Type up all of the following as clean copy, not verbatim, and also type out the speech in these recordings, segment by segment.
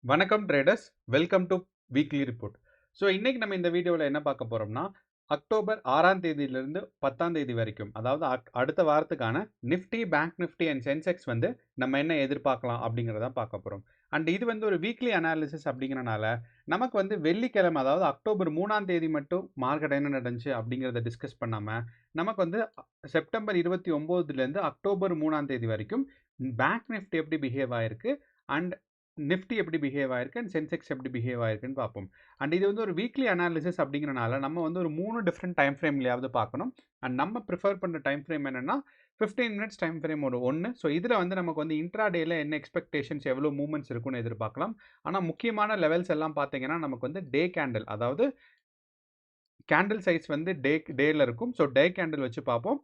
வணக்கம் traders, welcome to weekly report. So இன்னைக்கு நம்ம இந்த வீடியோவில் என்ன பார்க்க போகிறோம்னா, அக்டோபர் 6ஆம் தேதியிலிருந்து 10ஆம் தேதி வரைக்கும், அதாவது அடுத்த வாரத்துக்கான நிஃப்டி, பேங்க் நிஃப்டி அண்ட் சென்செக்ஸ் வந்து நம்ம என்ன எதிர்பார்க்கலாம் அப்படிங்கிறத பார்க்க போகிறோம். அண்ட் இது வந்து ஒரு வீக்லி அனாலிசிஸ் அப்படிங்கிறனால நமக்கு வந்து வெள்ளிக்கிழமை, அதாவது அக்டோபர் 3ஆம் தேதி மட்டும் மார்க்கெட் என்ன நடந்துச்சு அப்படிங்கிறத டிஸ்கஸ் பண்ணாமல், நமக்கு வந்து செப்டம்பர் 29லேருந்து அக்டோபர் 3ஆம் தேதி வரைக்கும் பேங்க் நிஃப்டி எப்படி பிஹேவ் ஆயிருக்கு அண்ட் நிஃப்டி எப்படி பிஹேவ் ஆயிருக்கு அண்ட் சென்செக்ஸ் எப்படி பிஹேவ் ஆயிருக்குன்னு பார்ப்போம். அண்ட் இது வந்து ஒரு வீக்லி அனாலிசிஸ் அப்படிங்கிறனால நம்ம வந்து ஒரு 3 டிஃப்ரெண்ட் டைம் ஃப்ரேம்லையாவது பார்க்கணும். அண்ட் நம்ம ப்ரிஃபர் பண்ணுற டைம் ஃப்ரேம் என்னென்னா 15 மினிட்ஸ் டைம் ஃப்ரேம் ஒன்று. ஸோ இதில் வந்து நமக்கு வந்து இன்ட்ராடேயில் என்ன எக்ஸ்பெக்டேஷன்ஸ், எவ்வளோ மூவ்மெண்ட்ஸ் இருக்குன்னு எதிர்பார்க்கலாம். ஆனால் முக்கியமான லெவல்ஸ் எல்லாம் பார்த்தீங்கன்னா நமக்கு வந்து டே கேண்டில், அதாவது கேண்டில் சைஸ் வந்து டேல இருக்கும். ஸோ டே கேண்டில் வச்சு பார்ப்போம்.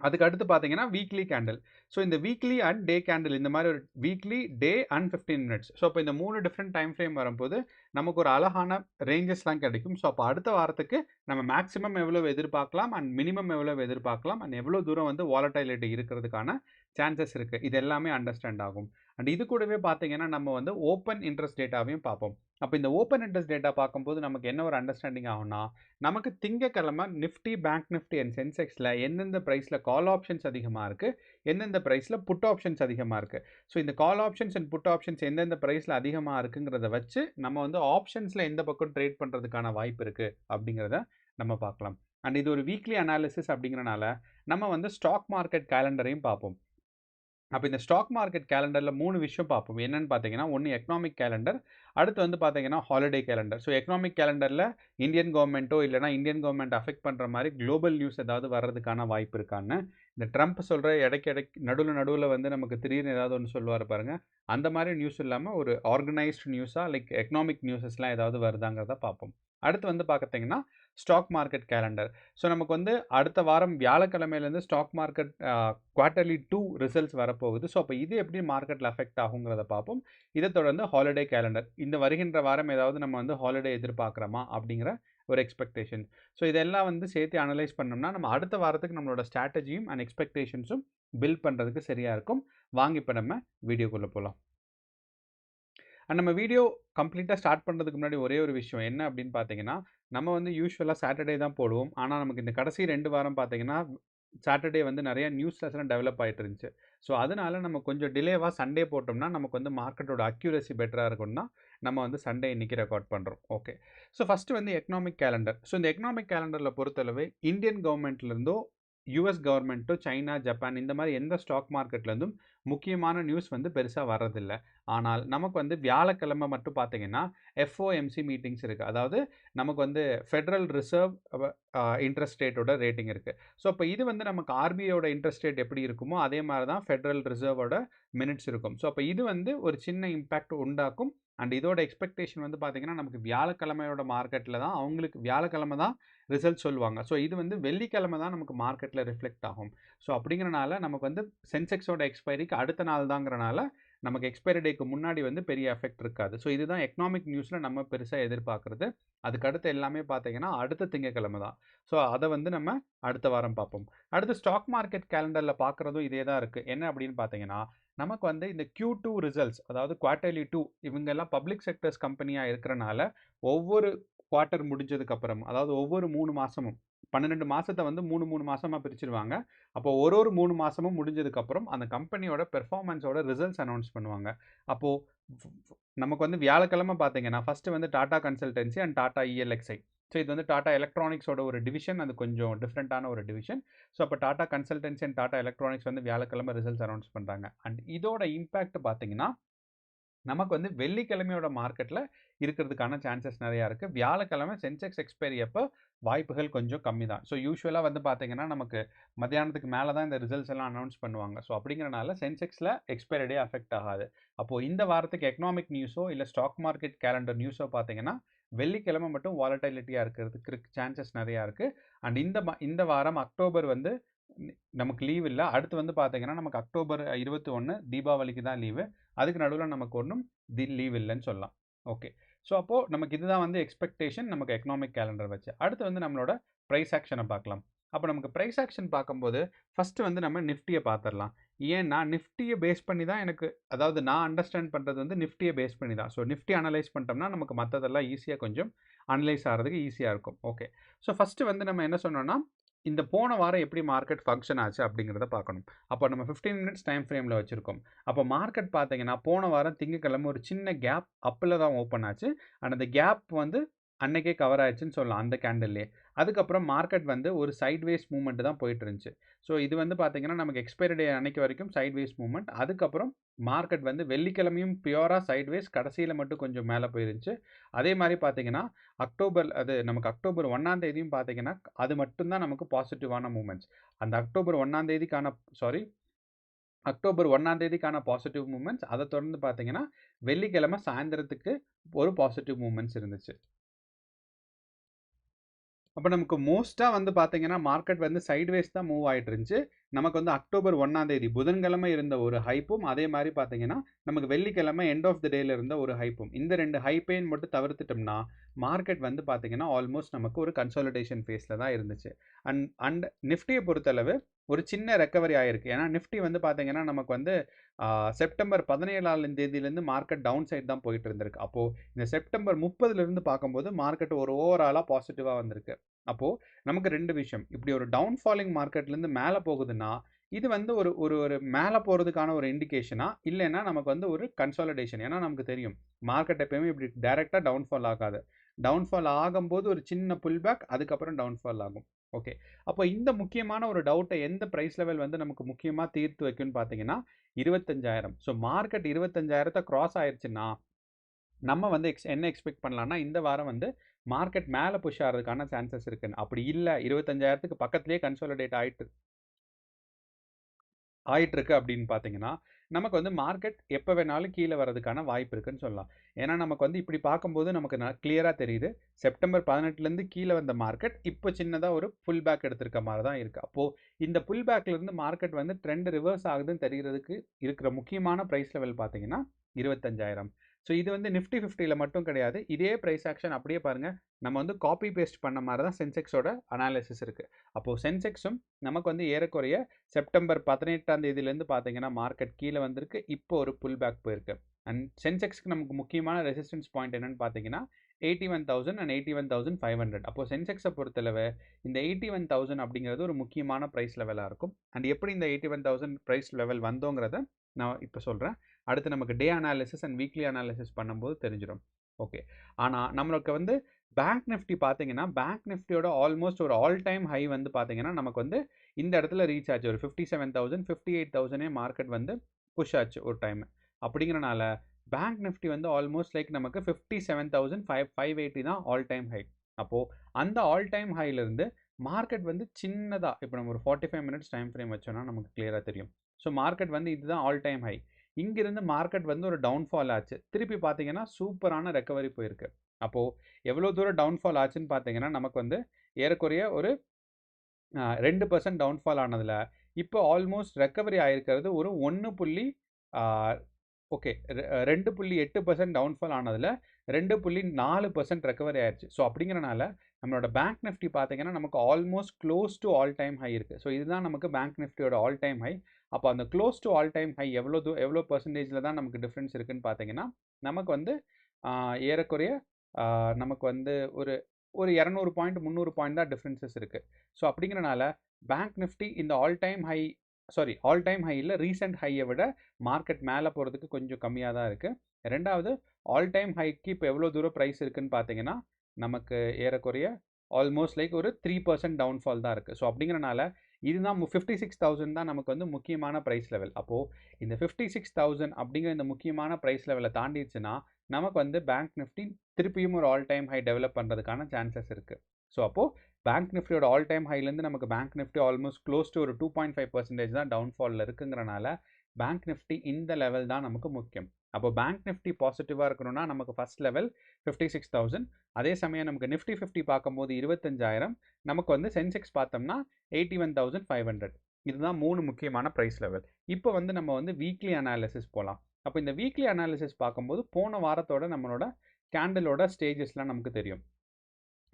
அதுக்கு அடுத்து பார்த்தீங்கன்னா வீக்லி கேண்டில். ஸோ இந்த வீக்லி அண்ட் டே கேண்டில், இந்த மாதிரி ஒரு weekly, day and 15 minutes. So இப்போ இந்த 3 டிஃப்ரெண்ட் டைம் ஃப்ரேம் வரும்போது நமக்கு ஒரு அழகான ரேஞ்சஸ்லாம் கிடைக்கும். ஸோ அப்போ அடுத்த வாரத்துக்கு நம்ம மேக்ஸிமம் எவ்வளோ எதிர்பார்க்கலாம் அண்ட் மினிமம் எவ்வளோ எதிர்பார்க்கலாம் அண்ட் எவ்வளோ தூரம் வந்து வாலடைலிட்டி இருக்கிறதுக்கான சான்சஸ் இருக்குது, இது எல்லாமே அண்டர்ஸ்டாண்ட் ஆகும். அண்ட் இது கூடவே பார்த்தீங்கன்னா நம்ம வந்து ஓப்பன் இன்ட்ரெஸ்ட் டேட்டாவையும் பார்ப்போம். அப்போ இந்த ஓப்பன் இன்ட்ரெஸ்ட் டேட்டா பார்க்கும்போது நமக்கு என்ன ஒரு அண்டர்ஸ்டாண்டிங் ஆகும்னா, நமக்கு திங்கக்கிழமை நிஃப்டி, பேங்க் நிஃப்டி அண்ட் சென்செக்ஸில் எந்தெந்த ப்ரைஸில் கால் ஆப்ஷன்ஸ் அதிகமாக இருக்குது, எந்தெந்த ப்ரைஸில் புட் ஆப்ஷன்ஸ் அதிகமாக இருக்குது. ஸோ இந்த call options and put options எந்தெந்த ப்ரைஸில் அதிகமாக இருக்குங்கிறத வச்சு நம்ம வந்து ஆப்ஷன்ஸில் எந்த பக்கம் ட்ரேட் பண்ணுறதுக்கான வாய்ப்பு இருக்குது அப்படிங்கிறத நம்ம பார்க்கலாம். அண்ட் இது ஒரு வீக்லி அனாலிசிஸ் அப்படிங்கிறனால நம்ம வந்து ஸ்டாக் மார்க்கெட் கேலண்டரையும் பார்ப்போம். அப்போ இந்த ஸ்டாக் மார்க்கெட் கேலண்டரில் 3 விஷயம் பார்ப்போம். என்னென்னு பார்த்தீங்கன்னா, ஒன்று எக்கனாமிக் கேலண்டர், அடுத்து வந்து பார்த்தீங்கன்னா ஹாலிடே கேலண்டர். ஸோ எக்கனாமிக் கேலண்டரில் இந்தியன் கவர்மெண்ட்டோ இல்லைனா இந்தியன் கவர்மெண்ட் அஃபெக்ட் பண்ணுற மாதிரி குளோபல் நியூஸ் ஏதாவது வர்றதுக்கான வாய்ப்பு இருக்கான்னு, இந்த ட்ரம்ப் சொல்கிற இடைக்கு நடுவில் வந்து நமக்கு திடீர்னு ஏதாவது ஒன்று சொல்லுவார் பாருங்கள், அந்த மாதிரி நியூஸ் இல்லாமல் ஒரு ஆர்கனைஸ்டு நியூஸாக லைக் எக்கனாமிக் நியூஸஸ்லாம் ஏதாவது வருதாங்கிறத பார்ப்போம். அடுத்து வந்து பார்த்தீங்கன்னா ஸ்டாக் மார்க்கெட் கேலண்டர். ஸோ நமக்கு வந்து அடுத்த வாரம் வியாழக்கிழமையிலேருந்து ஸ்டாக் மார்க்கெட் குவார்ட்டர்லி 2 ரிசல்ட்ஸ் வரப்போகுது. ஸோ அப்போ இது எப்படி மார்க்கெட்டில் அஃபெக்ட் ஆகுங்கிறத பார்ப்போம். இதை தொடர்ந்து ஹாலிடே கேலண்டர், இந்த வருகின்ற வாரம் ஏதாவது நம்ம வந்து ஹாலிடே எதிர்பார்க்குறோமா அப்படிங்கிற ஒரு எக்ஸ்பெக்டேஷன். ஸோ இதெல்லாம் வந்து சேர்த்து அனலைஸ் பண்ணோம்னா நம்ம அடுத்த வாரத்துக்கு நம்மளோட ஸ்ட்ராட்டஜியும் அண்ட் எக்ஸ்பெக்டேஷன்ஸும் பில்ட் பண்ணுறதுக்கு சரியாக இருக்கும். வாங்கி இப்போ நம்ம வீடியோக்குள்ளே போகலாம். நம்ம வீடியோ கம்ப்ளீட்டாக ஸ்டார்ட் பண்ணுறதுக்கு முன்னாடி ஒரே ஒரு விஷயம் என்ன அப்படின்னு பார்த்தீங்கன்னா, நம்ம வந்து யூஸ்வலாக சாட்டர்டே தான் போடுவோம். ஆனால் நமக்கு இந்த கடைசி 2 வாரம் பார்த்தீங்கன்னா சாட்டர்டே வந்து நிறைய நியூஸ்லெஸ்லாம் டெவலப் ஆகிட்டு இருந்துச்சு. ஸோ அதனால நம்ம கொஞ்சம் டிலேவாக சண்டே போட்டோம்னா நமக்கு வந்து மார்க்கெட்டோட அக்யூரசி பெட்டராக இருக்கும்னா நம்ம வந்து சண்டே இன்னைக்கு ரெக்கார்ட் பண்ணுறோம். ஓகே, ஸோ ஃபஸ்ட்டு வந்து எக்கனாமிக் கேலண்டர். ஸோ இந்த எக்கனாமிக் கேலண்டரில் பொறுத்தளவு இந்தியன் கவர்மெண்ட்லேருந்தோ, யூஎஸ் கவர்மெண்ட்டோ, சைனா, ஜப்பான் இந்த மாதிரி எந்த ஸ்டாக் மார்க்கெட்லேருந்தும் முக்கியமான நியூஸ் வந்து பெருசாக வர்றதில்லை. ஆனால் நமக்கு வந்து வியாழக்கிழமை மட்டும் பார்த்தீங்கன்னா எஃப்ஓஎம்சி மீட்டிங்ஸ் இருக்குது. அதாவது நமக்கு வந்து ஃபெடரல் ரிசர்வ் இன்ட்ரெஸ்ட் ரேட்டோட ரேட்டிங் இருக்குது. ஸோ இப்போ இது வந்து நமக்கு ஆர்பிஐயோட இன்ட்ரெஸ்ட் ரேட் எப்படி இருக்குமோ அதே மாதிரி தான் ஃபெடரல் ரிசர்வோட மினிட்ஸ் இருக்கும். ஸோ அப்போ இது வந்து ஒரு சின்ன இம்பேக்ட் உண்டாக்கும். அண்ட் இதோட எக்ஸ்பெக்டேஷன் வந்து பார்த்தீங்கன்னா நமக்கு வியாழக்கிழமையோட மார்க்கெட்டில் தான், அவங்களுக்கு வியாழக்கிழமை தான் ரிசல்ட் சொல்லுவாங்க. ஸோ இது வந்து வெள்ளிக்கிழமை தான் நமக்கு மார்க்கெட்டில் ரிஃப்ளெக்ட் ஆகும். ஸோ அப்படிங்கிறனால நமக்கு வந்து சென்செக்ஸோட எக்ஸ்பைரிக்கு அடுத்த நாள் தாங்கிறனால நமக்கு எக்ஸ்பைரி டேக்கு முன்னாடி வந்து பெரிய எஃபெக்ட் இருக்காது. ஸோ இதுதான் எக்கனாமிக் நியூஸில் நம்ம பெருசாக எதிர்பார்க்குறது. அதுக்கடுத்து எல்லாமே பார்த்தீங்கன்னா அடுத்த திங்கக்கிழமை தான். ஸோ அதை வந்து நம்ம அடுத்த வாரம் பார்ப்போம். அடுத்து ஸ்டாக் மார்க்கெட் கேலண்டரில் பார்க்குறதும் இதே தான் இருக்குது. என்ன அப்படின்னு பார்த்தீங்கன்னா, நமக்கு வந்து இந்த Q2 ரிசல்ட்ஸ், அதாவது குவார்ட்டர்லி 2, இவங்கெல்லாம் பப்ளிக் செக்டர்ஸ் கம்பெனியாக இருக்கிறனால ஒவ்வொரு குவார்ட்டர் முடிஞ்சதுக்கப்புறம், அதாவது ஒவ்வொரு 3 மாதமும் 12 மாதத்தை வந்து 3 மாதமாக பிரிச்சிருவாங்க. அப்போ ஒரு 3 மாதமும் முடிஞ்சதுக்கப்புறம் அந்த கம்பெனியோட பெர்ஃபார்மன்ஸோட ரிசல்ட்ஸ் அனௌன்ஸ் பண்ணுவாங்க. அப்போது நமக்கு வந்து வியாழக்கிழமை பார்த்தீங்கன்னா ஃபஸ்ட்டு வந்து Tata consultancy and Tata Elxsi. So இது வந்து டாடா எலக்ட்ரானிக்ஸோட ஒரு டிவிஷன், அது கொஞ்சம் டிஃப்ரெண்ட்டான ஒரு டிவிஷன். ஸோ அப்போ Tata consultancy and Tata electronics வந்து வியாழக்கிழமை ரிசல்ட்ஸ் அனௌன்ஸ் பண்ணுறாங்க. அண்ட் இதோட இம்பேக்ட் பார்த்தீங்கன்னா நமக்கு வந்து வெள்ளிக்கிழமையோட மார்க்கெட்டில் இருக்கிறதுக்கான சான்சஸ் நிறையா இருக்குது. வியாழக்கிழமை சென்செக்ஸ் எக்ஸ்பைரி அப்போ வாய்ப்புகள் கொஞ்சம் கம்மி தான். ஸோ யூஸ்வலாக வந்து பார்த்தீங்கன்னா நமக்கு மத்தியானத்துக்கு மேலே தான் இந்த ரிசல்ட்ஸ் எல்லாம் அனௌன்ஸ் பண்ணுவாங்க. ஸோ அப்படிங்கிறனால சென்செக்ஸில் எக்ஸ்பைரி டே அஃபெக்ட் ஆகாது. அப்போது இந்த வாரத்துக்கு எக்கனாமிக் நியூஸோ இல்லை ஸ்டாக் மார்க்கெட் கேலண்டர் நியூஸோ பார்த்தீங்கன்னா வெள்ளிக்கிழமை மட்டும் வாலடைலிட்டியாக இருக்கிறதுக்கு சான்சஸ் நிறையா இருக்குது. அண்ட் இந்த வாரம் அக்டோபர் வந்து நமக்கு லீவ் இல்லை. அடுத்து வந்து பார்த்தீங்கன்னா நமக்கு அக்டோபர் 21 தீபாவளிக்கு தான் லீவு. அதுக்கு நடுவில் நமக்கு ஒன்றும் லீவ் இல்லைன்னு சொல்லலாம். ஓகே, ஸோ அப்போது நமக்கு இதுதான் வந்து எக்ஸ்பெக்டேஷன் நமக்கு எக்கனாமிக் கேலண்டர் வச்சு. அடுத்து வந்து நம்மளோட ப்ரைஸ் ஆக்ஷனை பார்க்கலாம். அப்போ நமக்கு ப்ரைஸ் ஆக்ஷன் பார்க்கும்போது ஃபஸ்ட்டு வந்து நம்ம நிஃப்டியை பார்த்துடலாம். ஏன்னா நிஃப்டியை பேஸ் பண்ணி தான் எனக்கு, அதாவது நான் அண்டர்ஸ்டாண்ட் பண்ணுறது வந்து நிஃப்டியை பேஸ் பண்ணி தான். ஸோ நிஃப்டி அனலைஸ் பண்ணிட்டோம்னா நமக்கு மற்றதெல்லாம் ஈஸியாக கொஞ்சம் அனலைஸ் ஆகிறதுக்கு ஈஸியாக இருக்கும். ஓகே, ஸோ ஃபஸ்ட்டு வந்து நம்ம என்ன சொன்னோம்னா, இந்த போன வாரம் எப்படி மார்க்கெட் ஃபங்க்ஷன் ஆச்சு அப்படிங்கிறத பார்க்கணும். அப்போ நம்ம 15 மினிட்ஸ் டைம் ஃப்ரேமில் வச்சுருக்கோம். அப்போ மார்க்கெட் பார்த்தீங்கன்னா போன வாரம் திங்கக்கிழமை ஒரு சின்ன கேப் அப்பில் தான் ஓப்பன் ஆச்சு. அண்ட் அந்த கேப் வந்து அன்னைக்கே கவர் ஆயிடுச்சுன்னு சொல்லலாம் அந்த கேண்டில்லே. அதுக்கப்புறம் மார்க்கெட் வந்து ஒரு சைட்வேஸ் மூவ்மெண்ட் தான் போயிட்டு இருந்துச்சு. ஸோ இது வந்து பார்த்தீங்கன்னா நமக்கு எக்ஸ்பைரி டே அன்னைக்கு வரைக்கும் சைட்வேஸ் மூவ்மெண்ட். அதுக்கப்புறம் மார்க்கெட் வந்து வெள்ளிக்கிழமையும் பியூராக சைட்வேஸ், கடைசியில் மட்டும் கொஞ்சம் மேலே போயிருந்துச்சு. அதே மாதிரி பார்த்தீங்கன்னா நமக்கு அக்டோபர் 1ஆம் தேதியும் பார்த்தீங்கன்னா அது மட்டும்தான் நமக்கு பாசிட்டிவான மூவ்மெண்ட்ஸ். அந்த அக்டோபர் 1ஆம் தேதிக்கான பாசிட்டிவ் மூவ்மெண்ட்ஸ், அதை தொடர்ந்து பார்த்தீங்கன்னா வெள்ளிக்கிழமை சாயந்தரத்துக்கு ஒரு பாசிட்டிவ் மூவ்மெண்ட்ஸ் இருந்துச்சு. அப்போ நமக்கு மோஸ்ட்டாக வந்து பார்த்தீங்கன்னா மார்க்கெட் வந்து சைட்வேஸ் தான் மூவ் ஆகிட்டு இருந்துச்சு. நமக்கு வந்து அக்டோபர் 1ஆம் தேதி புதன்கிழமை இருந்த ஒரு ஹைப்பும், அதே மாதிரி பார்த்தீங்கன்னா நமக்கு வெள்ளிக்கிழமை எண்ட் ஆஃப் த டேல இருந்த ஒரு ஹைப்பும், இந்த 2 ஹைப்பையும் மட்டும் தவிர்த்துட்டோம்னா மார்க்கெட் வந்து பார்த்தீங்கன்னா ஆல்மோஸ்ட் நமக்கு ஒரு கன்சாலிடேஷன் ஃபேஸில் தான் இருந்துச்சு. அண்ட் நிஃப்டியை பொறுத்தளவு ஒரு சின்ன ரெக்கவரி ஆயிருக்கு. ஏன்னா நிஃப்டி வந்து பார்த்தீங்கன்னா நமக்கு வந்து செப்டம்பர் 17ஆம் தேதியிலேருந்து மார்க்கெட் டவுன் சைட் தான் போயிட்டு இருந்திருக்கு. அப்போது இந்த செப்டம்பர் 30லேருந்து பார்க்கும்போது மார்க்கெட் ஒரு ஓவராலாக பாசிட்டிவாக வந்திருக்கு. அப்போது நமக்கு 2 விஷயம். இப்படி ஒரு டவுன் ஃபாலிங் மார்க்கெட்லேருந்து மேலே போகுதுன்னா, இது வந்து ஒரு ஒரு ஒரு மேலே போகிறதுக்கான ஒரு இண்டிகேஷனா, இல்லைன்னா நமக்கு வந்து ஒரு கன்சாலிடேஷன். ஏன்னா நமக்கு தெரியும் மார்க்கெட் எப்பயுமே இப்படி டைரெக்டாக டவுன்ஃபால் ஆகாது. டவுன்ஃபால் ஆகும்போது ஒரு சின்ன புல் பேக், அதுக்கப்புறம் டவுன்ஃபால் ஆகும். ஓகே, அப்போ இந்த முக்கியமான ஒரு டவுட்டை எந்த ப்ரைஸ் லெவல் வந்து நமக்கு முக்கியமாக தீர்த்து வைக்கும்னு பார்த்தீங்கன்னா 25,000. ஸோ மார்க்கெட் 25,000 கிராஸ் ஆயிடுச்சுன்னா நம்ம வந்து என்ன எக்ஸ்பெக்ட் பண்ணலாம்னா, இந்த வாரம் வந்து மார்க்கெட் மேலே புஷ் ஆகிறதுக்கான சான்சஸ் இருக்குன்னு. அப்படி இல்லை 25,000க்கு பக்கத்துலேயே கன்சாலிடேட் ஆயிட்டிருக்கு அப்படின்னு பார்த்தீங்கன்னா, நமக்கு வந்து மார்க்கெட் எப்போ வேணாலும் கீழே வரதுக்கான வாய்ப்பு இருக்குன்னு சொல்லலாம். ஏன்னா நமக்கு வந்து இப்படி பார்க்கும்போது நமக்கு கிளியராக தெரியுது. செப்டம்பர் 18லேருந்து கீழே வந்த மார்க்கெட் இப்போ சின்னதாக ஒரு புல் பேக் எடுத்திருக்க மாதிரி தான் இருக்குது. அப்போது இந்த புல் பேக்லேருந்து மார்க்கெட் வந்து ட்ரெண்ட் ரிவர்ஸ் ஆகுதுன்னு தெரியறதுக்கு இருக்கிற முக்கியமான ப்ரைஸ் லெவல் பார்த்தீங்கன்னா 25,000. ஸோ இது வந்து நிஃப்டி 50ல மட்டும் கிடையாது. இதே ப்ரைஸ் ஆக்ஷன் அப்படியே பாருங்கள், நம்ம வந்து காப்பி பேஸ்ட் பண்ண மாதிரி தான் சென்செக்ஸோட அனாலிசிஸ் இருக்குது. அப்போது சென்செக்ஸும் நமக்கு வந்து ஏறக்குறைய செப்டம்பர் 18ஆம் தேதியிலேருந்து பார்த்தீங்கன்னா மார்க்கெட் கீழே வந்திருக்கு. இப்போ ஒரு புல் பேக் போயிருக்கு. அண்ட் சென்செக்ஸ்க்கு நமக்கு முக்கியமான ரெசிஸ்டன்ஸ் பாயிண்ட் என்னன்னு பார்த்தீங்கன்னா 81,000 அண்ட் 81,500. அப்போ சென்செக்ஸை பொறுத்தளவு இந்த 81,000 அப்படிங்கிறது ஒரு முக்கியமான ப்ரைஸ் லெவலாக இருக்கும். அண்ட் எப்படி இந்த 81,000 ப்ரைஸ் லெவல் வந்தோங்கிறத நான் இப்போ சொல்கிறேன். அடுத்து நமக்கு டே அனாலிசிஸ் அண்ட் வீக்லி அனாலிசிஸ் பண்ணும்போது தெரிஞ்சிடும். ஓகே, ஆனால் நம்மளுக்கு வந்து பேங்க் நிஃப்டி பார்த்தீங்கன்னா பேங்க் நிஃப்டியோட ஆல்மோஸ்ட் ஒரு ஆல் டைம் ஹை வந்து பார்த்தீங்கன்னா நமக்கு வந்து இந்த இடத்துல ரீச் ஆச்சு. ஒரு 57,000 58,000 மார்க்கெட் வந்து புஷ் ஆச்சு ஒரு டைம். அப்படிங்கிறனால பேங்க் நிஃப்டி வந்து ஆல்மோஸ்ட் லைக் நமக்கு 57,580 தான் ஆல் டைம் ஹை. அப்போது அந்த ஆல் டைம் ஹைலேருந்து மார்க்கெட் வந்து சின்னதாக, இப்போ நம்ம ஒரு 45 மினிட்ஸ் டைம் ஃப்ரேம் வச்சோன்னா நமக்கு கிளியராக தெரியும். ஸோ மார்க்கெட் வந்து இதுதான் ஆல் டைம் ஹை. இங்கிருந்து மார்க்கெட் வந்து ஒரு டவுன்ஃபால் ஆச்சு. திருப்பி பார்த்தீங்கன்னா சூப்பரான ரெக்கவரி போயிருக்கு. அப்போது எவ்வளோ தூரம் டவுன்ஃபால் ஆச்சுன்னு பார்த்தீங்கன்னா நமக்கு வந்து ஏறக்குறைய ஒரு 2% டவுன்ஃபால் ஆனதில் இப்போ ஆல்மோஸ்ட் ரெக்கவரி ஆகிருக்கிறது ஒரு 2.8% டவுன்ஃபால் ஆனதில் 2.4% ரெக்கவரி ஆயிடுச்சு. ஸோ அப்படிங்கிறனால நம்மளோட பேங்க் நிஃப்டி பார்த்தீங்கன்னா நமக்கு almost close to all time high இருக்குது. ஸோ இதுதான் நமக்கு பேங்க் நிஃப்டியோட ஆல் டைம் ஹை. அப்போ அந்த close to all time high எவ்வளோ பர்சன்டேஜில் தான் நமக்கு டிஃப்ரென்ஸ் இருக்குன்னு பார்த்தீங்கன்னா நமக்கு வந்து ஏறக்குறைய நமக்கு வந்து ஒரு ஒரு 200 பாயிண்ட் 300 பாயிண்ட் தான் டிஃப்ரென்சஸ் இருக்குது. ஸோ அப்படிங்கிறனால பேங்க் நிஃப்டி இந்த ஆல் டைம் ஹை இல்லை, ரீசெண்ட் ஹையை விட மார்க்கெட் மேலே போகிறதுக்கு கொஞ்சம் கம்மியாக தான் இருக்குது. ரெண்டாவது, ஆல் டைம் ஹைக்கு இப்போ எவ்வளோ தூரம் ப்ரைஸ் இருக்குதுன்னு பார்த்தீங்கன்னா நமக்கு ஏறக்குறைய ஆல்மோஸ்ட் லைக் ஒரு 3% டவுன்ஃபால் தான் இருக்குது. ஸோ அப்படிங்கிறனால இதுதான் 56,000 தான் நமக்கு வந்து முக்கியமான ப்ரைஸ் லெவல். அப்போது இந்த 56,000 அப்படிங்கிற இந்த முக்கியமான ப்ரைஸ் லெவலை தாண்டிடுச்சுன்னா நமக்கு வந்து பேங்க் நிஃப்டி திருப்பியும் ஒரு ஆல் டைம் ஹை டெவலப் பண்ணுறதுக்கான சான்சஸ் இருக்குது. ஸோ அப்போது பேங்க் நிஃப்டியோட ஆல் டைம் ஹைலேருந்து நமக்கு bank Nifty almost close to ஒரு 2.5% தான் டவுன்ஃபாலில் இருக்குங்கிறனால பேங்க் நிஃப்டி இந்த லெவல் தான் நமக்கு முக்கியம். அப்போ பேங்க் நிஃப்டி பாசிட்டிவாக இருக்கணும்னா நமக்கு ஃபஸ்ட் லெவல் 56,000. அதே சமயம் நமக்கு நிஃப்டி 50 பார்க்கும்போது 25,000. நமக்கு வந்து சென்செக்ஸ் பார்த்தோம்னா 81,500. இதுதான் 3 முக்கியமான ப்ரைஸ் லெவல். இப்போ வந்து நம்ம வந்து வீக்லி அனாலிசிஸ் போகலாம். அப்போ இந்த வீக்லி அனாலிசிஸ் பார்க்கும்போது போன வாரத்தோட நம்மளோட கேண்டலோட ஸ்டேஜஸ்லாம் நமக்கு தெரியும்.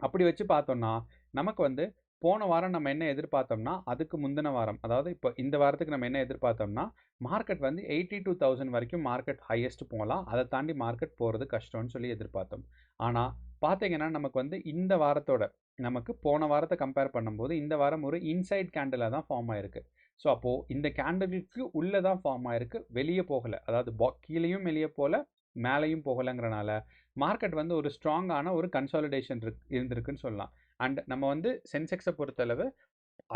அப்படி வச்சு பார்த்தோம்னா நமக்கு வந்து போன வாரம் நம்ம என்ன எதிர்பார்த்தோம்னா, அதுக்கு முந்தின வாரம், அதாவது இப்போ இந்த வாரத்துக்கு நம்ம என்ன எதிர்பார்த்தோம்னா, மார்க்கெட் வந்து 82,000 வரைக்கும் மார்க்கெட் ஹையஸ்ட் போகலாம். அதை தாண்டி மார்க்கெட் போகிறது கஷ்டம்னு சொல்லி எதிர்பார்த்தோம். ஆனால் பார்த்தீங்கன்னா நமக்கு வந்து இந்த வாரத்தோட நமக்கு போன வாரத்தை கம்பேர் பண்ணும்போது இந்த வாரம் ஒரு இன்சைட் கேண்டிலாக தான் ஃபார்ம் ஆயிருக்கு. ஸோ அப்போது இந்த கேண்டிலுக்கு உள்ளே தான் ஃபார்ம் ஆயிருக்கு, வெளியே போகலை. அதாவது கீழேயும் வெளியே போகல, மேலேயும் போகலைங்கிறனால மார்க்கெட் வந்து ஒரு ஸ்ட்ராங்கான ஒரு கன்சாலிடேஷன் இருந்திருக்குன்னு சொல்லலாம். அண்ட் நம்ம வந்து சென்செக்ஸை பொறுத்தளவு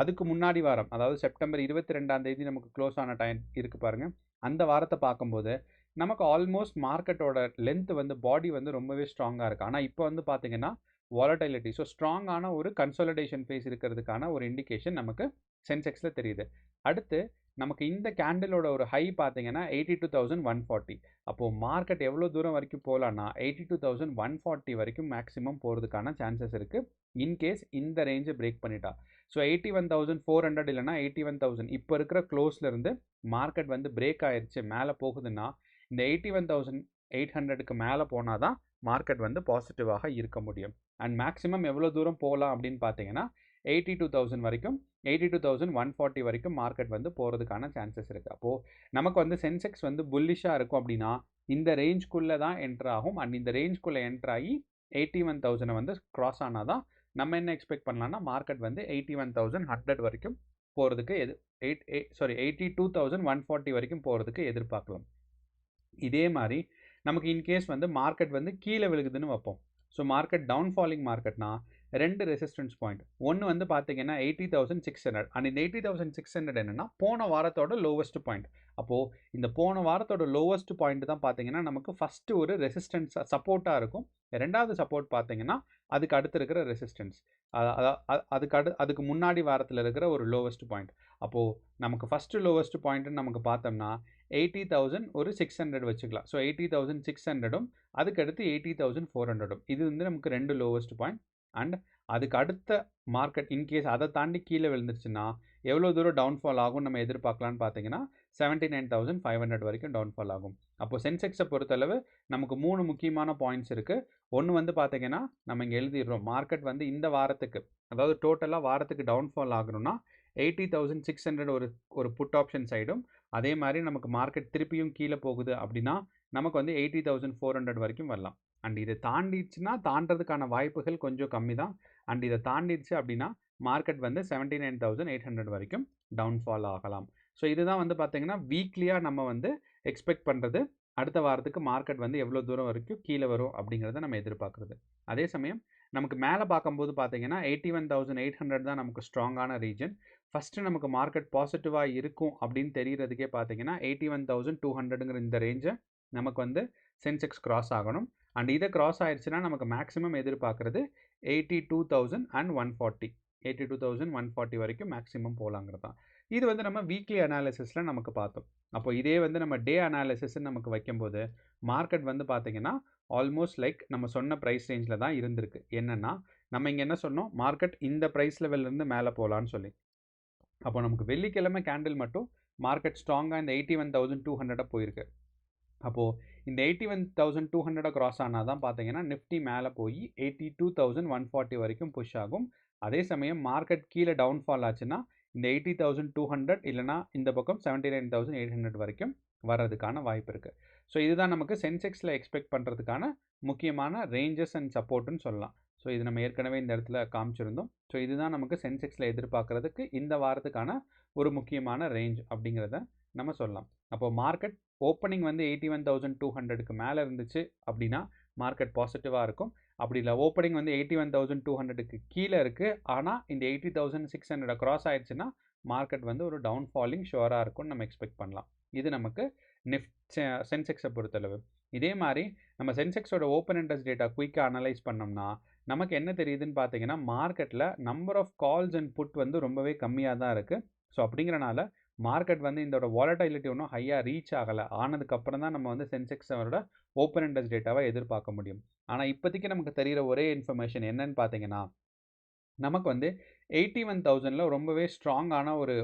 அதுக்கு முன்னாடி வாரம், அதாவது செப்டம்பர் 22ஆம் தேதி நமக்கு க்ளோஸ் ஆன டைம் இருக்குது பாருங்கள். அந்த வாரத்தை பார்க்கும்போது நமக்கு ஆல்மோஸ்ட் மார்க்கெட்டோட லென்த் வந்து பாடி வந்து ரொம்பவே ஸ்ட்ராங்காக இருக்குது. ஆனால் இப்போ வந்து பார்த்தீங்கன்னா வாலட்டிலிட்டி, ஸோ ஸ்ட்ராங்கான ஒரு கன்சாலிடேஷன் ஃபேஸ் இருக்கிறதுக்கான ஒரு இண்டிகேஷன் நமக்கு சென்செக்ஸில் தெரியுது. அடுத்து நமக்கு இந்த கேண்டிலோட ஒரு ஹை பார்த்தீங்கன்னா 82,140. அப்போது மார்க்கெட் எவ்வளோ தூரம் வரைக்கும் போகலான்னா 82,140 வரைக்கும் மேக்ஸிமம் போகிறதுக்கான சான்சஸ் இருக்குது, இன்கேஸ் இந்த ரேஞ்சை பிரேக் பண்ணிட்டா. ஸோ 81,400 இல்லைனா 81,000 இப்போ இருக்கிற க்ளோஸ்லேருந்து மார்க்கெட் வந்து பிரேக் ஆயிடுச்சு, மேலே போகுதுன்னா இந்த 81,800க்கு மேலே போனால் தான் மார்க்கெட் வந்து பாசிட்டிவாக இருக்க முடியும். அண்ட் மேக்ஸிமம் எவ்வளோ தூரம் போகலாம் அப்படின்னு பார்த்தீங்கன்னா 82,000 வரைக்கும், 82,140 வரைக்கும் மார்க்கெட் வந்து போகிறதுக்கான சான்சஸ் இருக்குது. அப்போது நமக்கு வந்து சென்செக்ஸ் வந்து புல்லிஷாக இருக்கும் அப்படின்னா இந்த ரேஞ்ச்குள்ளே தான் என்ட்ரு ஆகும். அண்ட் இந்த ரேஞ்ச்குள்ளே என்ட்ரு ஆகி 81,000 வந்து க்ராஸ் ஆனால் தான் நம்ம என்ன எக்ஸ்பெக்ட் பண்ணலாம்னா மார்க்கெட் வந்து 81,100 வரைக்கும் போகிறதுக்கு 82,140 வரைக்கும் போகிறதுக்கு எதிர்பார்க்கலாம். இதே மாதிரி நமக்கு இன்கேஸ் வந்து மார்க்கெட் வந்து கீழே விழுகுதுன்னு வைப்போம். ஸோ மார்க்கெட் டவுன்ஃபாலிங் மார்க்கெட்னா ரெண்டு ரெசிஸ்டன்ஸ் பாயிண்ட், ஒன்று வந்து பார்த்தீங்கன்னா 80,600. அண்ட் இந்த 80,600 என்னென்னா போன வாரத்தோட லோவஸ்ட் பாயிண்ட். அப்போது இந்த போன வாரத்தோட லோவஸ்ட் பாயிண்ட் தான் பார்த்தீங்கன்னா நமக்கு ஃபஸ்ட்டு ஒரு ரெசிஸ்டன்ஸ் சப்போர்ட்டாக இருக்கும். ரெண்டாவது சப்போர்ட் பார்த்தீங்கன்னா அதுக்கு அடுத்து இருக்கிற ரெசிஸ்டன்ஸ், அதுக்கு முன்னாடி வாரத்தில் இருக்கிற ஒரு லோவஸ்ட் பாயிண்ட். அப்போது நமக்கு ஃபஸ்ட்டு லோவஸ்ட் பாயிண்ட்டுன்னு நமக்கு பார்த்தோம்னா 80,600 வச்சுக்கலாம். ஸோ 80,600ம் அதுக்கடுத்து 80,400ம் இது வந்து நமக்கு ரெண்டு லோவஸ்ட் பாயிண்ட். அண்ட் அதுக்கு அடுத்த மார்க்கெட் இன்கேஸ் அதை தாண்டி கீழே விழுந்துருச்சுன்னா எவ்வளோ தூரம் டவுன்ஃபால் ஆகும் நம்ம எதிர்பார்க்கலான்னு பார்த்தீங்கன்னா 79,500 வரைக்கும் டவுன்ஃபால் ஆகும். அப்போது சென்செக்ஸை பொறுத்தளவு நமக்கு 3 முக்கியமான பாயிண்ட்ஸ் இருக்குது. ஒன்று வந்து பார்த்தீங்கன்னா நம்ம இங்கே எழுதிடுறோம், மார்க்கெட் வந்து இந்த வாரத்துக்கு, அதாவது டோட்டலாக வாரத்துக்கு டவுன்ஃபால் ஆகணும்னா 80,600 ஒரு புட் ஆப்ஷன் சைடும், அதே மாதிரி நமக்கு மார்க்கெட் திருப்பியும் கீழே போகுது அப்படின்னா நமக்கு வந்து 80,400 வரைக்கும் வரலாம். அண்ட் இதை தாண்டிடுச்சுன்னா தாண்டதுக்கான வாய்ப்புகள் கொஞ்சம் கம்மி தான். அண்ட் இதை தாண்டிடுச்சு அப்படின்னா மார்க்கெட் வந்து 79,800 வரைக்கும் டவுன்ஃபால் ஆகலாம். ஸோ இதுதான் வந்து பார்த்தீங்கன்னா வீக்லியாக நம்ம வந்து எக்ஸ்பெக்ட் பண்ணுறது, அடுத்த வாரத்துக்கு மார்க்கெட் வந்து எவ்வளோ தூரம் வரைக்கும் கீழே வரும் அப்படிங்கிறத நம்ம எதிர்பார்க்குறது. அதே சமயம் நமக்கு மேலே பார்க்கும்போது பார்த்தீங்கன்னா 81,800 தான் நமக்கு ஸ்ட்ராங்கான ரீஜன். ஃபஸ்ட்டு நமக்கு மார்க்கெட் பாசிட்டிவாக இருக்கும் அப்படின்னு தெரியறதுக்கே பார்த்தீங்கன்னா 81,200ங்கிற இந்த ரேஞ்சை நமக்கு வந்து சென்செக்ஸ் கிராஸ் ஆகணும். அண்ட் இதை கிராஸ் ஆயிடுச்சுன்னா நமக்கு மேக்ஸிமம் எதிர்பார்க்குறது 82,140, 82,140 வரைக்கும் மேக்ஸிமம் போகலாங்கிறது தான். இது வந்து நம்ம வீக்லி அனாலிசிஸில் நமக்கு பார்த்தோம். அப்போ இதே வந்து நம்ம டே அனாலிசிஸ்ன்னு நமக்கு வைக்கும்போது மார்க்கெட் வந்து பார்த்திங்கன்னா ஆல்மோஸ்ட் லைக் நம்ம சொன்ன ப்ரைஸ் ரேஞ்சில் தான் இருந்திருக்கு. என்னென்னா நம்ம இங்கே என்ன சொன்னோம், மார்க்கெட் இந்த ப்ரைஸ் லெவல்லேருந்து மேலே போகலான்னு சொல்லி. அப்போ நமக்கு வெள்ளிக்கிழமை கேண்டில் மட்டும் மார்க்கெட் ஸ்ட்ராங்காக இந்த 81,200 போயிருக்கு. அப்போது இந்த 81,200 கிராஸ் ஆனால் தான் பார்த்தீங்கன்னா நிஃப்டி மேலே போய் 82,140 வரைக்கும் புஷ் ஆகும். அதே சமயம் மார்க்கெட் கீழே டவுன்ஃபால் ஆச்சுன்னா இந்த 80,200 இல்லைனா இந்த பக்கம் 79,800 வரைக்கும் வர்றதுக்கான வாய்ப்பு இருக்குது. ஸோ இதுதான் நமக்கு சென்செக்ஸில் எக்ஸ்பெக்ட் பண்ணுறதுக்கான முக்கியமான ரேஞ்சஸ் அண்ட் சப்போர்ட்டுன்னு சொல்லலாம். ஸோ இது நம்ம ஏற்கனவே இந்த இடத்துல காமிச்சிருந்தோம். ஸோ இதுதான் நமக்கு சென்செக்ஸில் எதிர்பார்க்குறதுக்கு இந்த வாரத்துக்கான ஒரு முக்கியமான ரேஞ்ச் அப்படிங்கிறத நம்ம சொல்லலாம். அப்போது மார்க்கெட் ஓப்பனிங் வந்து 81,200க்கு மேலே இருந்துச்சு அப்படின்னா மார்க்கெட் பாசிட்டிவாக இருக்கும். அப்படி இல்லை, ஓப்பனிங் வந்து 81,200க்கு கீழே இருக்குது, ஆனால் இந்த 80,600 கிராஸ் ஆயிடுச்சுன்னா மார்க்கெட் வந்து ஒரு டவுன்ஃபாலிங் ஷுவராக இருக்கும்னு நம்ம எக்ஸ்பெக்ட் பண்ணலாம். இது நமக்கு சென்செக்ஸை பொறுத்தளவு. இதே மாதிரி நம்ம சென்செக்ஸோட ஓப்பன் இன்ட்ரெஸ்ட் டேட்டா குயிக்காக அனலைஸ் பண்ணோம்னா நமக்கு என்ன தெரியுதுன்னு பார்த்தீங்கன்னா மார்க்கெட்டில் number of calls and put வந்து ரொம்பவே கம்மியாக தான் இருக்குது. ஸோ அப்படிங்கிறனால மார்க்கெட் வந்து இதோட வாலட்டிலிட்டி ஒன்றும் ஹையாக ரீச் ஆகலை. ஆனதுக்கப்புறம் தான் நம்ம வந்து சென்செக்ஸோட ஓப்பன் இன்ட்ரெஸ்ட் டேட்டாவை எதிர்பார்க்க முடியும். ஆனால் இப்போதைக்கு நமக்கு தெரிகிற ஒரே இன்ஃபர்மேஷன் என்னன்னு பார்த்தீங்கன்னா நமக்கு வந்து 81,000ல் ரொம்பவே ஸ்ட்ராங்கான ஒரு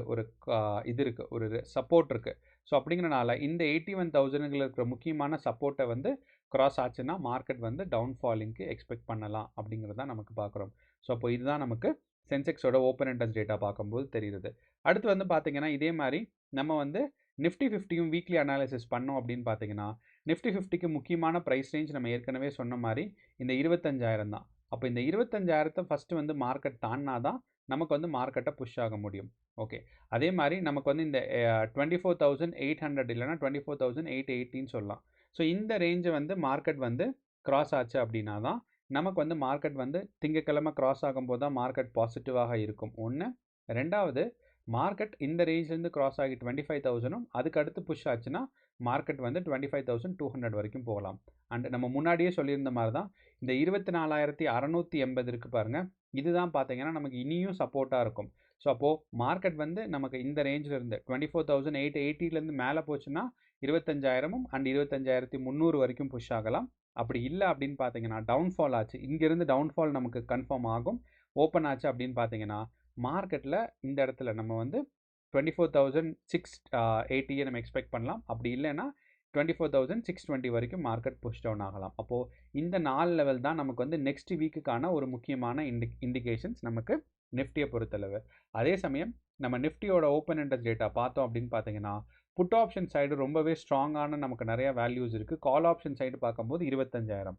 இது இருக்குது, ஒரு சப்போர்ட் இருக்குது. ஸோ அப்படிங்கிறனால இந்த 81,000ல் இருக்கிற முக்கியமான சப்போர்ட்டை வந்து கிராஸ் ஆச்சுன்னா மார்க்கெட் வந்து டவுன்ஃபாலிங்க்கு எக்ஸ்பெக்ட் பண்ணலாம் அப்படிங்கிறது தான் நமக்கு பார்க்குறோம். ஸோ அப்போ இதுதான் நமக்கு சென்செக்ஸோட ஓப்பன் இன்ட்ரெஸ்ட் டேட்டா பார்க்கும்போது தெரியுது. அடுத்து வந்து பார்த்தீங்கன்னா இதே மாதிரி நம்ம வந்து நிஃப்டி 50யும் வீக்லி அனாலிசிஸ் பண்ணோம் அப்படின்னு பார்த்தீங்கன்னா நிஃப்டி 50க்கு முக்கியமான ப்ரைஸ் ரேஞ்ச் நம்ம ஏற்கனவே சொன்ன மாதிரி இந்த 25,000 தான். அப்போ இந்த 25,000 ஃபஸ்ட்டு வந்து மார்க்கெட் தாண்டினா தான் நமக்கு வந்து மார்க்கெட்டை புஷ் ஆக முடியும். ஓகே, அதே மாதிரி நமக்கு வந்து இந்த 24,800 இல்லைனா 24,880 சொல்லலாம். ஸோ இந்த ரேஞ்சை வந்து மார்க்கெட் வந்து கிராஸ் ஆச்சு அப்படின்னா தான் நமக்கு வந்து மார்க்கெட் வந்து திங்கக்கிழமை கிராஸ் ஆகும்போது தான் மார்க்கெட் பாசிட்டிவாக இருக்கும் ஒன்று. ரெண்டாவது, மார்க்கெட் இந்த ரேஞ்சிலேருந்து கிராஸ் ஆகி 25,000ம் அதுக்கு அடுத்து புஷ் ஆச்சுன்னா மார்க்கெட் வந்து 25,200 வரைக்கும் போகலாம். அண்ட் நம்ம முன்னாடியே சொல்லியிருந்த மாதிரி தான் இந்த 24,680 இருக்குது பாருங்கள், இதுதான் பார்த்தீங்கன்னா நமக்கு இனியும் சப்போர்ட்டாக இருக்கும். ஸோ அப்போது மார்க்கெட் வந்து நமக்கு இந்த ரேஞ்சிலேருந்து 24,880லேருந்து மேலே போச்சுன்னா 25,000ம் அண்ட் 25,300 வரைக்கும் புஷ் ஆகலாம். அப்படி இல்லை அப்படின்னு பார்த்தீங்கன்னா டவுன்ஃபால் ஆச்சு, இங்கேருந்து டவுன்ஃபால் நமக்கு கன்ஃபார்ம் ஆகும். ஓப்பன் ஆச்சு அப்படின்னு பார்த்தீங்கன்னா மார்க்கெட்டில் இந்த இடத்துல நம்ம வந்து 24,680 நம்ம எக்ஸ்பெக்ட் பண்ணலாம். அப்படி இல்லைன்னா 24,620 வரைக்கும் மார்க்கெட் புஷ் டவுன் ஆகலாம். அப்போது இந்த 4 லெவல் தான் நமக்கு வந்து நெக்ஸ்ட் வீக்குக்கான ஒரு முக்கியமான இண்டிகேஷன்ஸ் நமக்கு நிஃப்டியை பொறுத்தளவு. அதே சமயம் நம்ம நிஃப்டியோட ஓப்பன் இன்ட்ரெஸ்ட் டேட்டா பார்த்தோம் அப்படின்னு பார்த்தீங்கன்னா புட் ஆப்ஷன் சைடு ரொம்பவே ஸ்ட்ராங்கான நமக்கு நிறைய வேல்யூஸ் இருக்குது. கால் ஆப்ஷன் சைடு பார்க்கும்போது 25,000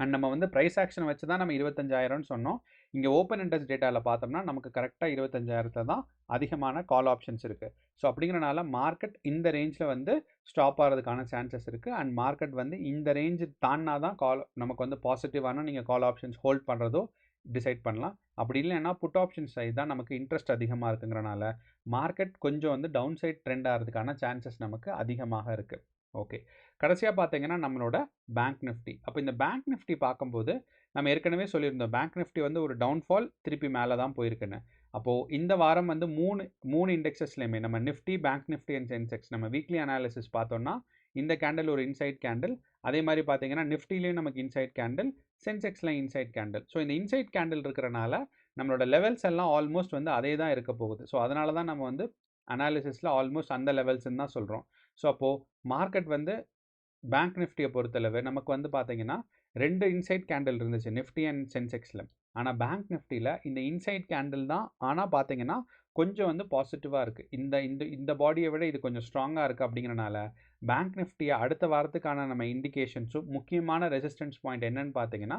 அண்ட் நம்ம வந்து ப்ரைஸ் ஆக்ஷன் வச்சு தான் நம்ம 25,000ன்னு சொன்னோம். இங்கே ஓப்பன் இன்ட்ரெஸ்ட் டேட்டாவில் பார்த்தோம்னா நமக்கு கரெக்டாக 25,000 தான் அதிகமான கால் ஆப்ஷன்ஸ் இருக்குது. ஸோ அப்படிங்கிறனால மார்க்கெட் இந்த ரேஞ்சில் வந்து ஸ்டாப் ஆகிறதுக்கான சான்சஸ் இருக்குது. அண்ட் மார்க்கெட் வந்து இந்த ரேஞ்சு தாண்டினா தான் நமக்கு வந்து பாசிட்டிவான நீங்கள் கால் ஆப்ஷன்ஸ் ஹோல்ட் பண்ணுறதோ டிசைட் பண்ணலாம். அப்படி இல்லைன்னா புட் ஆப்ஷன் சைடு தான் நமக்கு இன்ட்ரெஸ்ட் அதிகமாக இருக்குங்கிறனால மார்க்கெட் கொஞ்சம் வந்து டவுன் சைட் ட்ரெண்ட் ஆகிறதுக்கான சான்சஸ் நமக்கு அதிகமாக இருக்குது. ஓகே, கடைசியாக பார்த்தீங்கன்னா நம்மளோட பேங்க் நிஃப்டி. அப்போ இந்த பேங்க் நிஃப்டி பார்க்கும்போது நம்ம ஏற்கனவே சொல்லியிருந்தோம் பேங்க் நிஃப்டி வந்து ஒரு டவுன்ஃபால் திருப்பி மேலே தான் போயிருக்குன்னு. அப்போது இந்த வாரம் வந்து மூணு இண்டெக்ஸஸ்லையுமே நம்ம Nifty, bank Nifty and Sensex நம்ம வீக்லி அனாலிசிஸ் பார்த்தோம்னா இந்த கேண்டில் ஒரு இன்சைட் கேண்டில். அதே மாதிரி பார்த்தீங்கன்னா நிஃப்டிலையும் நமக்கு இன்சைட் கேண்டில், சென்செக்ஸில் இன்சைட் கேண்டில். ஸோ இந்த இன்சைட் கேண்டில் இருக்கிறனால நம்மளோட லெவல்ஸ் எல்லாம் ஆல்மோஸ்ட் வந்து அதே தான் இருக்க போகுது. ஸோ அதனால தான் நம்ம வந்து அனாலிசிஸில் ஆல்மோஸ்ட் அந்த லெவல்ஸ்ன்னு தான் சொல்கிறோம். ஸோ அப்போது மார்க்கெட் வந்து பேங்க் நிஃப்டியை பொறுத்தளவு நமக்கு வந்து பார்த்தீங்கன்னா 2 இன்சைட் கேண்டில் இருந்துச்சு நிஃப்டி அண்ட் சென்செக்ஸில். ஆனால் பேங்க் நிஃப்டியில் இந்த இன்சைட் கேண்டில் தான், ஆனால் பார்த்தீங்கன்னா கொஞ்சம் வந்து பாசிட்டிவாக இருக்குது. இந்த இந்த இந்த பாடியை விட இது கொஞ்சம் ஸ்ட்ராங்காக இருக்குது. அப்படிங்கிறனால பேங்க் நிஃப்டியை அடுத்த வாரத்துக்கான நம்ம இண்டிகேஷன்ஸும் முக்கியமான ரெசிஸ்டன்ஸ் பாயிண்ட் என்னன்னு பார்த்தீங்கன்னா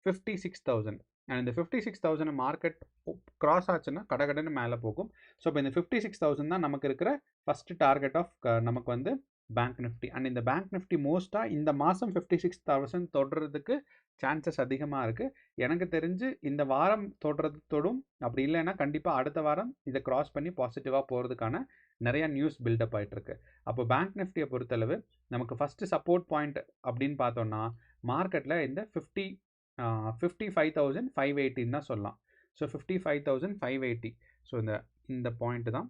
56,000. அண்ட் இந்த 56,000 மார்க்கெட் கிராஸ் ஆச்சுன்னா கடகடன்னு மேலே போகும். ஸோ இப்போ இந்த 56,000 தான் நமக்கு இருக்கிற ஃபஸ்ட்டு டார்கெட் ஆஃப் நமக்கு வந்து பேங்க் நிஃப்டி. அண்ட் இந்த பேங்க் நிஃப்டி மோஸ்ட்டாக இந்த மாதம் 56,000 தொடுறதுக்கு சான்சஸ் அதிகமாக இருக்குது. எனக்கு தெரிஞ்சு இந்த வாரம் தொடும். அப்படி இல்லைன்னா கண்டிப்பாக அடுத்த வாரம் இதை கிராஸ் பண்ணி பாசிட்டிவாக போகிறதுக்கான நிறையா நியூஸ் பில்டப் ஆகிட்டுருக்கு. அப்போ பேங்க் நிஃப்டியை பொறுத்தளவு நமக்கு ஃபஸ்ட்டு சப்போர்ட் பாயிண்ட் அப்படின்னு பார்த்தோன்னா மார்க்கெட்டில் இந்த 55,580 தான் சொல்லலாம். ஸோ 55,580. ஸோ இந்த பாயிண்ட் தான்.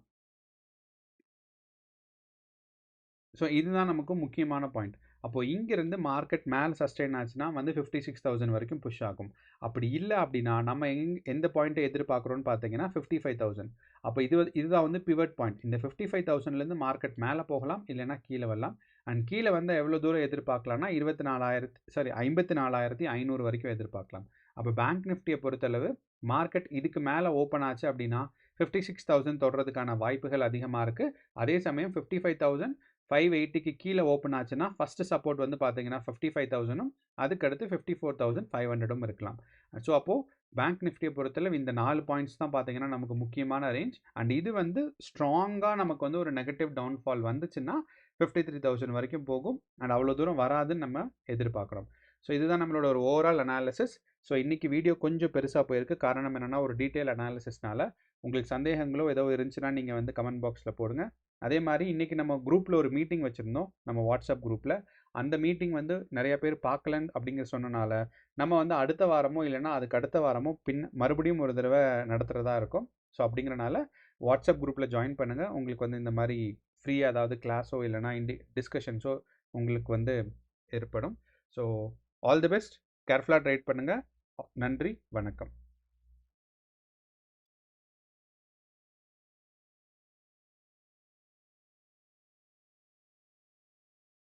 ஸோ இதுதான் நமக்கு முக்கியமான பாயிண்ட். அப்போது இங்கேருந்து மார்க்கெட் மேலே சஸ்டெயின் ஆச்சுன்னா வந்து 56,000 வரைக்கும் புஷ் ஆகும். அப்படி இல்லை அப்படின்னா நம்ம எந்த பாயிண்ட்டை எதிர்பார்க்குறோன்னு பார்த்தீங்கன்னா 55,000. அப்போ இதுதான் வந்து பிவட் பாயிண்ட். இந்த 55,000லேருந்து மார்க்கெட் மேலே போகலாம், இல்லைன்னா கீழே வரலாம். அண்ட் கீழே வந்து எவ்வளோ தூரம் எதிர்பார்க்கலாம்னா 54,500 வரைக்கும் எதிர்பார்க்கலாம். அப்போ பேங்க் நிஃப்டியை பொறுத்தளவு மார்க்கெட் இதுக்கு மேலே ஓப்பன் ஆச்சு அப்படின்னா 56,000 தொடுறதுக்கான வாய்ப்புகள் அதிகமாக இருக்குது. அதே சமயம் 55,580க்கு கீழே ஓப்பன் ஆச்சுன்னா ஃபஸ்ட்டு சப்போர்ட் வந்து பார்த்தீங்கன்னா 55,000ம் அதுக்கடுத்து 54,500ம் இருக்கலாம். ஸோ அப்போது பேங்க் நிஃப்டியை பொறுத்தளவு இந்த 4 பாயிண்ட்ஸ் தான் பார்த்தீங்கன்னா நமக்கு முக்கியமான ரேஞ்ச். அண்ட் இது வந்து ஸ்ட்ராங்காக நமக்கு வந்து ஒரு நெகட்டிவ் டவுன்ஃபால் வந்துச்சுன்னா 53,000 வரைக்கும் போகும். அண்ட் அவ்வளோ தூரம் வராதுன்னு நம்ம எதிர்பார்க்குறோம். ஸோ இதுதான் நம்மளோட ஒரு ஓவரால் அனாலிசிஸ். ஸோ இன்றைக்கி வீடியோ கொஞ்சம் பெருசாக போயிருக்கு. காரணம் என்னென்னா ஒரு டீட்டெயில் அனாலிசிஸ்னால. உங்களுக்கு சந்தேகங்களோ ஏதோ இருந்துச்சுன்னா நீங்கள் வந்து கமெண்ட் பாக்ஸில் போடுங்க. அதே மாதிரி இன்றைக்கி நம்ம குரூப்பில் ஒரு மீட்டிங் வச்சுருந்தோம், நம்ம வாட்ஸ்அப் குரூப்பில். அந்த மீட்டிங் வந்து நிறைய பேர் பார்க்கலன்னு அப்படிங்கிற சொன்னனால நம்ம வந்து அடுத்த வாரமோ இல்லைன்னா அதுக்கு அடுத்த வாரமோ மறுபடியும் ஒரு தடவை நடத்துகிறதா இருக்கும். ஸோ அப்படிங்கிறனால வாட்ஸ்அப் குரூப்பில் ஜாயின் பண்ணுங்கள். உங்களுக்கு வந்து இந்த மாதிரி ஃப்ரீயாக அதாவது கிளாஸோ இல்லைனா டிஸ்கஷன்ஸோ உங்களுக்கு வந்து ஏற்படும். ஸோ ஆல் தி பெஸ்ட், கேர்ஃபுல்லாக ட்ரேட் பண்ணுங்கள். நன்றி, வணக்கம்.